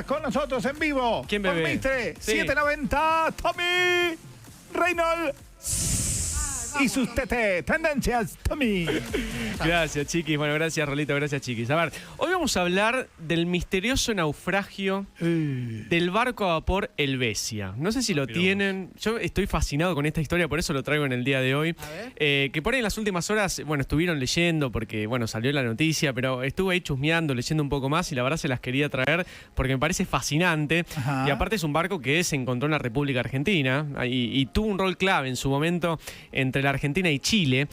está con nosotros en vivo. ¿Quién, bebé? Por Mitre, Sí. 790, Tommy Reynolds. Y sus TT, tendencias, Tommy. Gracias, chiquis. Bueno, gracias, Rolito. Gracias, chiquis. A ver, hoy vamos a hablar del misterioso naufragio del barco a vapor Helvetia. No sé si lo tienen. Yo estoy fascinado con esta historia, por eso lo traigo en el día de hoy. Que por ahí en las últimas horas, bueno, estuvieron leyendo porque, bueno, salió la noticia, pero estuve ahí chusmeando, leyendo un poco más y la verdad se las quería traer porque me parece fascinante. Ajá. Y aparte es un barco que se encontró en la República Argentina y tuvo un rol clave en su momento entre la Argentina y Chile,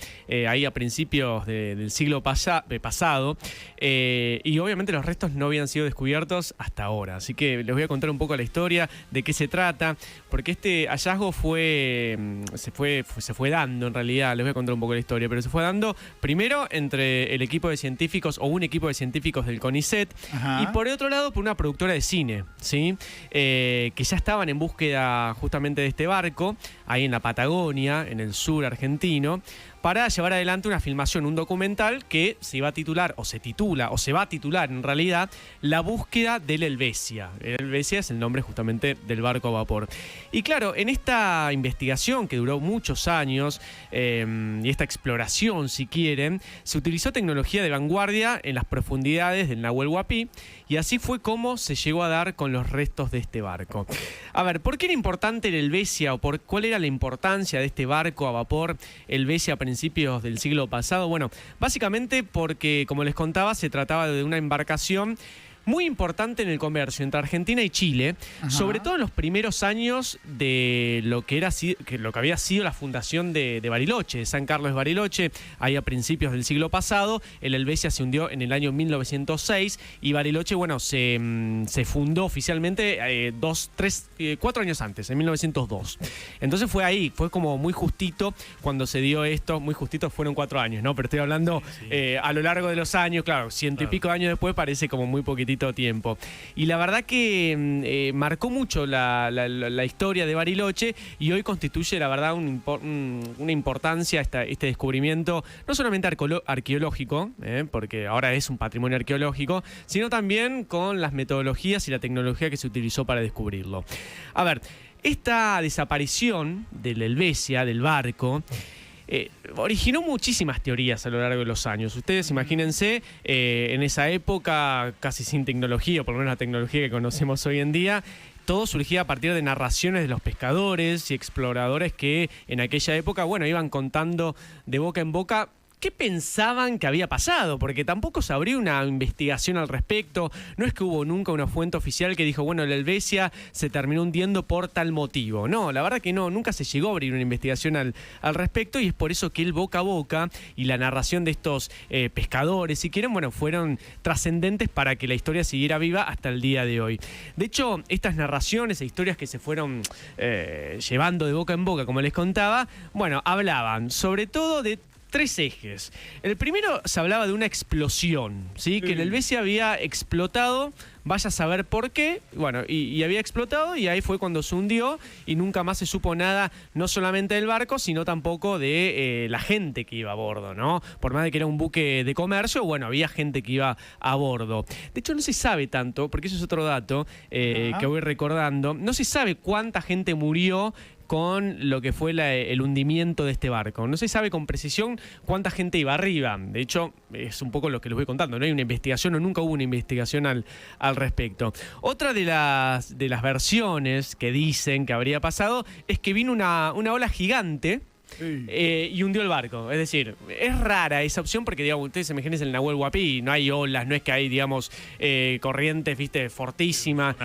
ahí a principios del siglo pasado, y obviamente los restos no habían sido descubiertos hasta ahora, así que les voy a contar un poco la historia, de qué se trata, porque este hallazgo se fue dando en realidad, les voy a contar un poco la historia, pero se fue dando primero entre el equipo de científicos, o un equipo de científicos del CONICET, Ajá. y por otro lado por una productora de cine, ¿sí? Que ya estaban en búsqueda justamente de este barco, ahí en la Patagonia, en el sur argentino, para llevar adelante una filmación, un documental que se iba a titular, o se titula, o se va a titular en realidad, La búsqueda del Helvetia. El Helvetia es el nombre justamente del barco a vapor. Y claro, en esta investigación que duró muchos años, y esta exploración, si quieren, se utilizó tecnología de vanguardia en las profundidades del Nahuel Huapi, y así fue como se llegó a dar con los restos de este barco. A ver, ¿por qué era importante el Helvetia, o cuál era la importancia de este barco a vapor Helvetia a principios del siglo pasado? Bueno, básicamente porque, como les contaba, se trataba de una embarcación muy importante en el comercio entre Argentina y Chile, Ajá. sobre todo en los primeros años de lo que había sido la fundación de Bariloche, de San Carlos de Bariloche, ahí a principios del siglo pasado. El Helvetia se hundió en el año 1906 y Bariloche, bueno, se fundó oficialmente 4 años antes, en 1902. Entonces fue ahí, fue como muy justito cuando se dio esto. Muy justito fueron 4 años, ¿no? Pero estoy hablando a lo largo de los años, claro, 100 y pico años después parece como muy poquitito tiempo. Y la verdad que marcó mucho la historia de Bariloche, y hoy constituye, la verdad, una importancia este descubrimiento, no solamente arqueológico, porque ahora es un patrimonio arqueológico, sino también con las metodologías y la tecnología que se utilizó para descubrirlo. A ver, esta desaparición del Helvetia, del barco, originó muchísimas teorías a lo largo de los años. Ustedes imagínense, en esa época, casi sin tecnología, o por lo menos la tecnología que conocemos hoy en día, todo surgía a partir de narraciones de los pescadores y exploradores que en aquella época, bueno, iban contando de boca en boca qué pensaban que había pasado, porque tampoco se abrió una investigación al respecto. No es que hubo nunca una fuente oficial que dijo, bueno, el Helvetia se terminó hundiendo por tal motivo. No, la verdad que no, nunca se llegó a abrir una investigación al respecto, y es por eso que el boca a boca y la narración de estos pescadores, si quieren, bueno, fueron trascendentes para que la historia siguiera viva hasta el día de hoy. De hecho, estas narraciones e historias que se fueron llevando de boca en boca, como les contaba, bueno, hablaban sobre todo de 3 ejes. El primero, se hablaba de una explosión, ¿sí? Que el Helvetia había explotado, vaya a saber por qué, bueno, y había explotado, y ahí fue cuando se hundió, y nunca más se supo nada, no solamente del barco, sino tampoco de la gente que iba a bordo, ¿no? Por más de que era un buque de comercio, bueno, había gente que iba a bordo. De hecho, no se sabe tanto, porque eso es otro dato que voy recordando, no se sabe cuánta gente murió con lo que fue el hundimiento de este barco. No se sabe con precisión cuánta gente iba arriba. De hecho, es un poco lo que les voy contando. No hay una investigación, o nunca hubo una investigación al respecto. Otra de las versiones que dicen que habría pasado es que vino una ola gigante y hundió el barco. Es decir, es rara esa opción porque, digamos, ustedes se imaginen el Nahuel Huapi, no hay olas, no es que hay, digamos, corrientes, viste, fortísimas.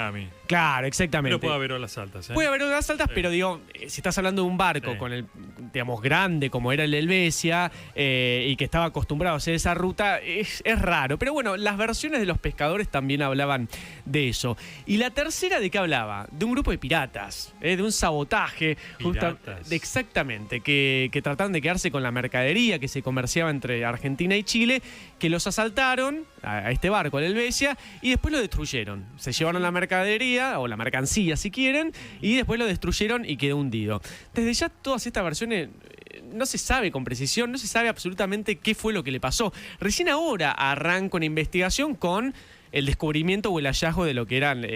Claro, exactamente. Pero puede haber olas altas, ¿eh? Puede haber olas altas, pero digo, si estás hablando de un barco con el, digamos, grande como era el Helvetia, y que estaba acostumbrado a hacer esa ruta, es raro. Pero bueno, las versiones de los pescadores también hablaban de eso. Y la tercera, ¿de qué hablaba? De un grupo de piratas, de un sabotaje. Exactamente, que trataban de quedarse con la mercadería que se comerciaba entre Argentina y Chile, que los asaltaron a este barco, al Helvetia, y después lo destruyeron. Se llevaron la mercadería, o la mercancía si quieren, y después lo destruyeron y quedó hundido. Desde ya todas estas versiones no se sabe con precisión, no se sabe absolutamente qué fue lo que le pasó. Recién ahora arranca una investigación con el descubrimiento o el hallazgo de lo que eran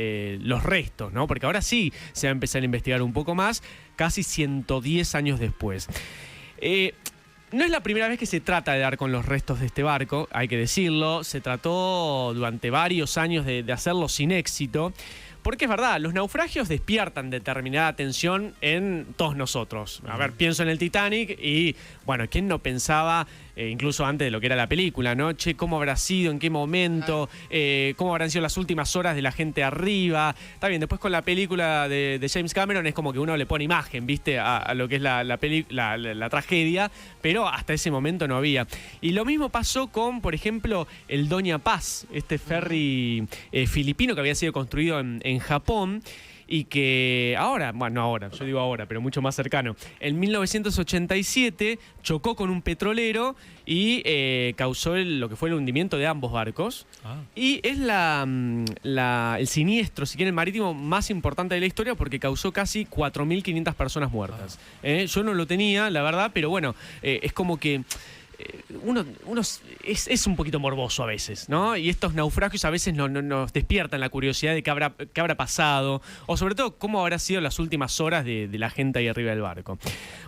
los restos, ¿no? Porque ahora sí se va a empezar a investigar un poco más, casi 110 años después. No es la primera vez que se trata de dar con los restos de este barco, hay que decirlo. Se trató durante varios años de hacerlo sin éxito. Porque es verdad, los naufragios despiertan determinada tensión en todos nosotros. A ver, pienso en el Titanic y, bueno, ¿quién no pensaba, incluso antes de lo que era la película, ¿no? Che, ¿cómo habrá sido? ¿En qué momento? ¿Cómo habrán sido las últimas horas de la gente arriba? Está bien, después con la película de James Cameron es como que uno le pone imagen, ¿viste? A lo que es la tragedia, pero hasta ese momento no había. Y lo mismo pasó con, por ejemplo, el Doña Paz, este ferry filipino que había sido construido en Japón y que ahora, bueno, no ahora, yo digo ahora, pero mucho más cercano, en 1987 chocó con un petrolero y causó lo que fue el hundimiento de ambos barcos. Y es el siniestro, si quieren, marítimo más importante de la historia porque causó casi 4.500 personas muertas. Yo no lo tenía, la verdad, pero bueno, es como que uno es un poquito morboso a veces, ¿no? Y estos naufragios a veces nos despiertan la curiosidad de qué habrá pasado, o sobre todo cómo habrán sido las últimas horas de la gente ahí arriba del barco.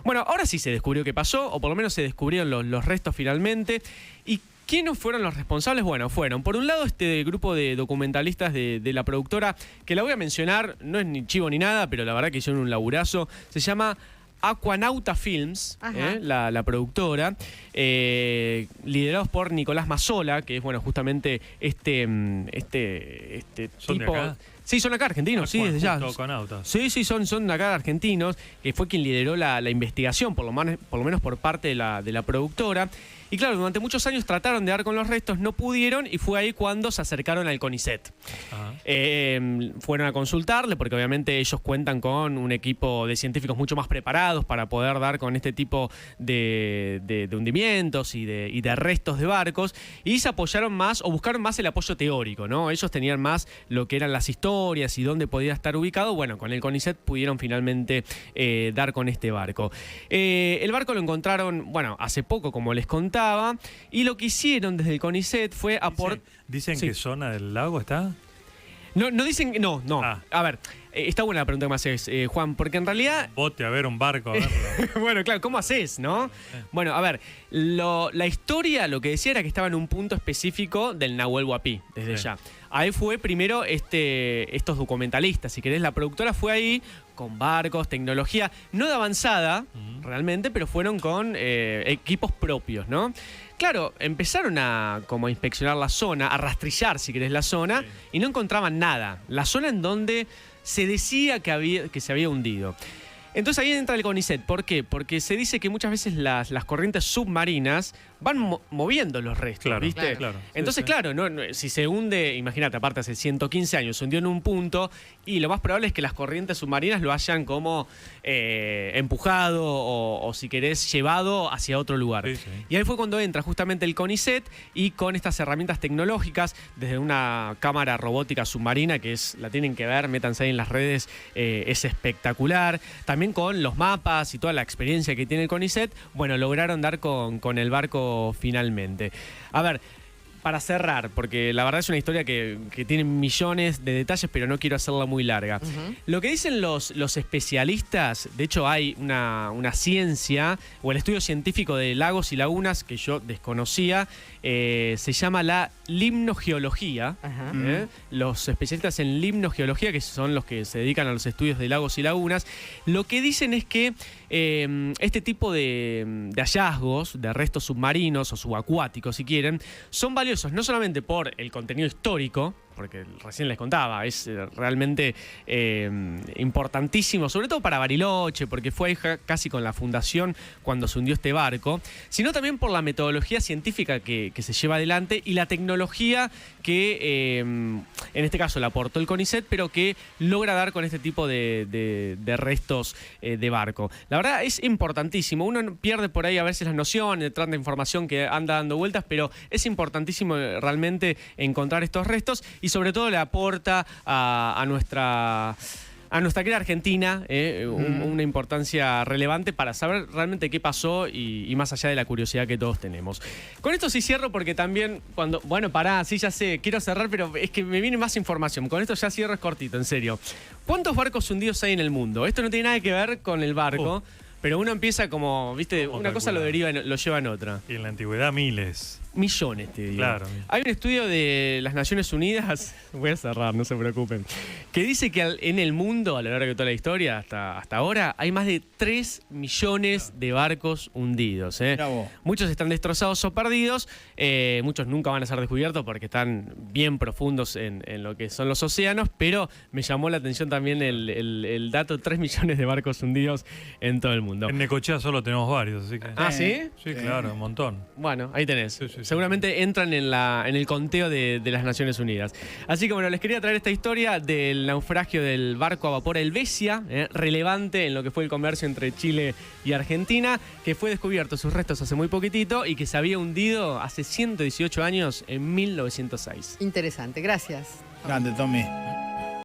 Bueno, ahora sí se descubrió qué pasó, o por lo menos se descubrieron los restos finalmente. ¿Y quiénes fueron los responsables? Bueno, fueron, por un lado, este grupo de documentalistas de la productora, que la voy a mencionar, no es ni chivo ni nada, pero la verdad que hicieron un laburazo. Se llama Aquanauta Films, la productora, liderados por Nicolás Mazzola, que es, bueno, justamente este tipo. Acá? Sí, son acá argentinos, sí, desde ya. Aquanautas. Sí, son acá argentinos, que fue quien lideró la investigación, por lo menos por parte de la productora. Y claro, durante muchos años trataron de dar con los restos, no pudieron, y fue ahí cuando se acercaron al CONICET. Fueron a consultarle, porque obviamente ellos cuentan con un equipo de científicos mucho más preparados para poder dar con este tipo de hundimientos y de restos de barcos, y se apoyaron más, o buscaron más el apoyo teórico, ¿no? Ellos tenían más lo que eran las historias y dónde podía estar ubicado. Bueno, con el CONICET pudieron finalmente dar con este barco. El barco lo encontraron, bueno, hace poco, como les contaba, y lo que hicieron desde el CONICET fue aportar. ¿Dicen Sí. qué zona del lago está? No dicen. No. A ver, está buena la pregunta que me haces, Juan, porque en realidad. Bote a ver un barco a verlo. Bueno, claro, ¿cómo haces, no? Bueno, a ver, la historia lo que decía era que estaba en un punto específico del Nahuel Huapi, desde ya. Ahí fue primero estos documentalistas, si querés, la productora fue ahí con barcos, tecnología, no de avanzada, realmente, pero fueron con equipos propios, ¿no? Claro, empezaron a inspeccionar la zona, a rastrillar, si querés, la zona, y no encontraban nada. La zona en donde se decía que se había hundido. Entonces ahí entra el CONICET. ¿Por qué? Porque se dice que muchas veces las corrientes submarinas van moviendo los restos, Claro, ¿viste? claro. Entonces, Sí. claro, si se hunde, imagínate, aparte hace 115 años, se hundió en un punto, y lo más probable es que las corrientes submarinas lo hayan como empujado o, si querés, llevado hacia otro lugar. Sí, sí. Y ahí fue cuando entra justamente el CONICET, y con estas herramientas tecnológicas, desde una cámara robótica submarina, que la tienen que ver, métanse ahí en las redes, es espectacular. También con los mapas y toda la experiencia que tiene el CONICET, bueno, lograron dar con el barco finalmente. A ver, para cerrar, porque la verdad es una historia que tiene millones de detalles, pero no quiero hacerla muy larga. Lo que dicen los especialistas, de hecho hay una ciencia, o el estudio científico de lagos y lagunas que yo desconocía, se llama la limnogeología. Los especialistas en limnogeología, que son los que se dedican a los estudios de lagos y lagunas, lo que dicen es que este tipo de hallazgos, de restos submarinos o subacuáticos, si quieren, son valiosos no solamente por el contenido histórico, porque recién les contaba, es realmente importantísimo, sobre todo para Bariloche, porque fue ahí casi con la fundación cuando se hundió este barco, sino también por la metodología científica que se lleva adelante y la tecnología que, en este caso, la aportó el CONICET, pero que logra dar con este tipo de restos de barco. La verdad es importantísimo. Uno pierde por ahí a veces las nociones de tanta información que anda dando vueltas, pero es importantísimo realmente encontrar estos restos, y sobre todo le aporta a nuestra a nuestra querida Argentina, una importancia relevante para saber realmente qué pasó y más allá de la curiosidad que todos tenemos. Con esto sí cierro porque también cuando... Bueno, pará, sí, ya sé, quiero cerrar, pero es que me viene más información. Con esto ya cierro, es cortito, en serio. ¿Cuántos barcos hundidos hay en el mundo? Esto no tiene nada que ver con el barco, pero uno empieza como, viste, una cosa lo lleva en otra. Y en la antigüedad miles. Millones, te digo. Claro. Hay un estudio de las Naciones Unidas, voy a cerrar, no se preocupen, que dice que en el mundo, a lo largo de toda la historia, hasta ahora, hay más de 3 millones de barcos hundidos. Mirá vos. Muchos están destrozados o perdidos, muchos nunca van a ser descubiertos porque están bien profundos en lo que son los océanos, pero me llamó la atención también el dato, 3 millones de barcos hundidos en todo el mundo. En Necochea solo tenemos varios, así que... ¿Ah, sí? Sí, claro, un montón. Bueno, ahí tenés. Sí, sí, sí. Seguramente entran en el conteo de las Naciones Unidas. Así que bueno, les quería traer esta historia del naufragio del barco a vapor Helvecia, relevante en lo que fue el comercio entre Chile y Argentina, que fue descubierto sus restos hace muy poquitito y que se había hundido hace 118 años en 1906. Interesante, gracias. Grande, Tommy.